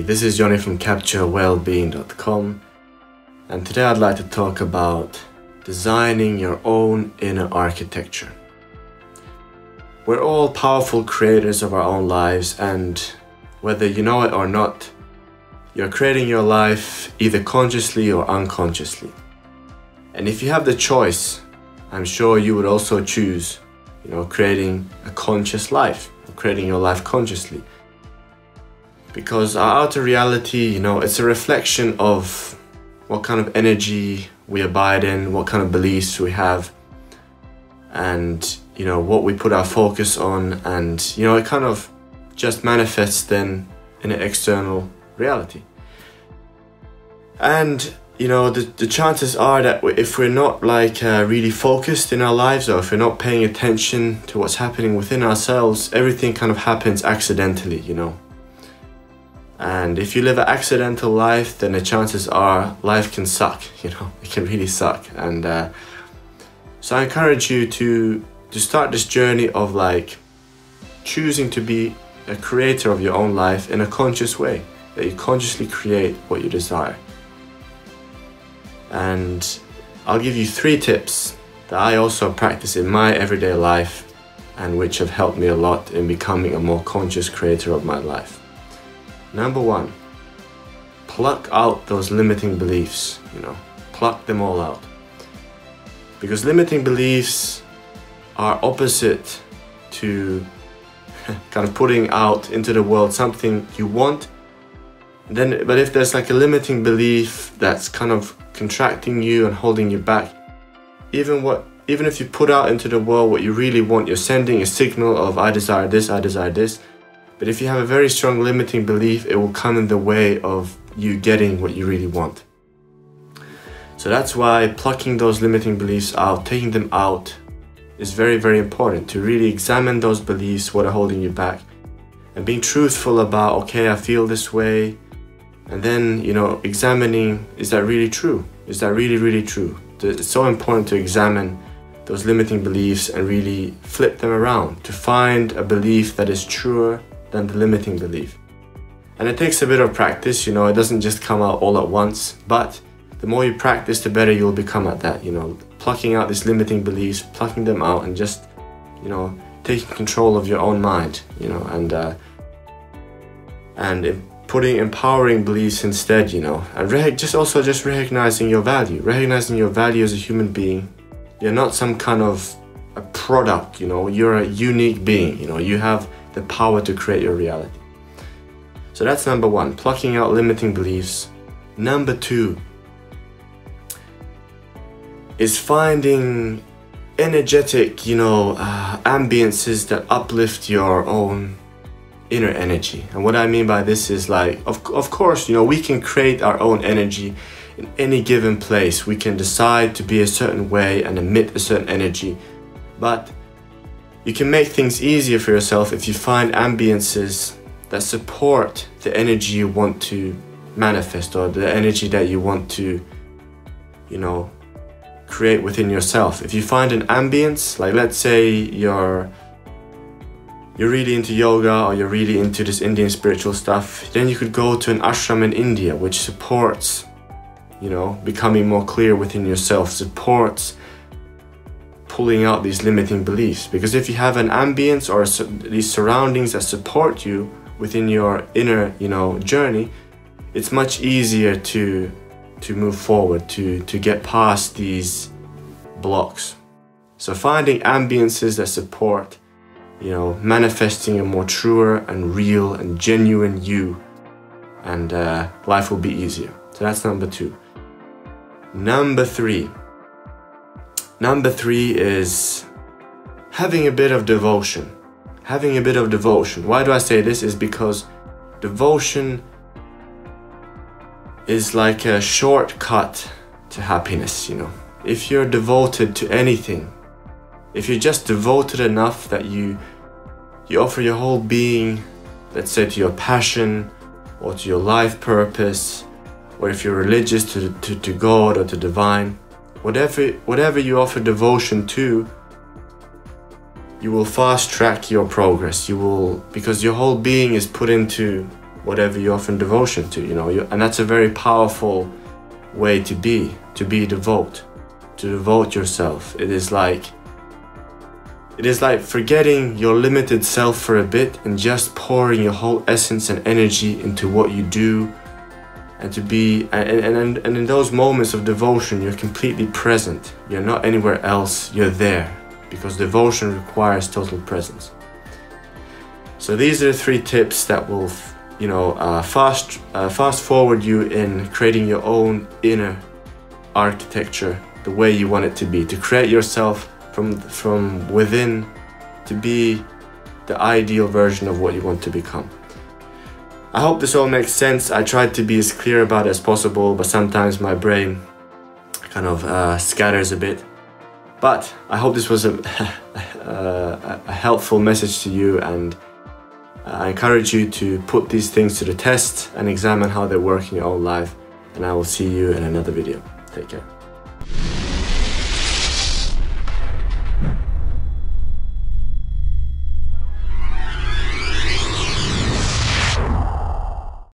this is Johnny from CaptureWellbeing.com, and today I'd like to talk about designing your own inner architecture. We're all powerful creators of our own lives, and whether you know it or not, you're creating your life either consciously or unconsciously. And if you have the choice, I'm sure you would also choose, creating a conscious life, creating your life consciously. Because our outer reality, it's a reflection of what kind of energy we abide in, what kind of beliefs we have, and what we put our focus on, and it kind of just manifests then in an external reality. And the chances are that if we're not really focused in our lives, or if we're not paying attention to what's happening within ourselves, everything kind of happens accidentally, And if you live an accidental life, then the chances are life can suck, it can really suck. And so I encourage you to start this journey of choosing to be a creator of your own life in a conscious way, that you consciously create what you desire. And I'll give you 3 tips that I also practice in my everyday life and which have helped me a lot in becoming a more conscious creator of my life. Number 1, pluck out those limiting beliefs, pluck them all out. Because limiting beliefs are opposite to kind of putting out into the world something you want. But if there's a limiting belief that's kind of contracting you and holding you back, even if you put out into the world what you really want, you're sending a signal of I desire this, I desire this. But if you have a very strong limiting belief, it will come in the way of you getting what you really want. So that's why plucking those limiting beliefs out, taking them out, is very, very important. To really examine those beliefs, what are holding you back, and being truthful about, okay, I feel this way. And then, examining, is that really true? Is that really, really true? It's so important to examine those limiting beliefs and really flip them around to find a belief that is truer than the limiting belief. And it takes a bit of practice, it doesn't just come out all at once, but the more you practice, the better you'll become at that, plucking out these limiting beliefs, plucking them out, and just, taking control of your own mind, and putting empowering beliefs instead, and just recognizing your value as a human being. You're not some kind of a product, you're a unique being, you have the power to create your reality. So that's number 1, plucking out limiting beliefs. Number 2 is finding energetic, ambiences that uplift your own inner energy. And what I mean by this is of course, we can create our own energy in any given place. We can decide to be a certain way and emit a certain energy, but you can make things easier for yourself if you find ambiences that support the energy you want to manifest, or the energy that you want to, create within yourself. If you find an ambience, let's say you're really into yoga, or you're really into this Indian spiritual stuff, then you could go to an ashram in India, which supports, becoming more clear within yourself, supports pulling out these limiting beliefs. Because if you have an ambience or these surroundings that support you within your inner, journey, it's much easier to move forward, to get past these blocks. So finding ambiences that support, manifesting a more truer and real and genuine you, and life will be easier. So that's number 2. Number 3 is having a bit of devotion. Why do I say this? Is because devotion is like a shortcut to happiness, If you're devoted to anything, if you're just devoted enough that you offer your whole being, let's say to your passion or to your life purpose, or if you're religious to God or to divine, whatever you offer devotion to, you will fast track your progress. Because your whole being is put into whatever you offer devotion to, you know, and that's a very powerful way to be devout, to devote yourself. It is like forgetting your limited self for a bit and just pouring your whole essence and energy into what you do, and to be and in those moments of devotion you're completely present. You're not anywhere else, you're there, because devotion requires total presence. So these are the 3 tips that will, you know, fast forward you in creating your own inner architecture, the way you want it to be, to create yourself from within, to be the ideal version of what you want to become. I hope this all makes sense. I tried to be as clear about it as possible, but sometimes my brain kind of scatters a bit. But I hope this was a helpful message to you, and I encourage you to put these things to the test and examine how they work in your own life. And I will see you in another video. Take care.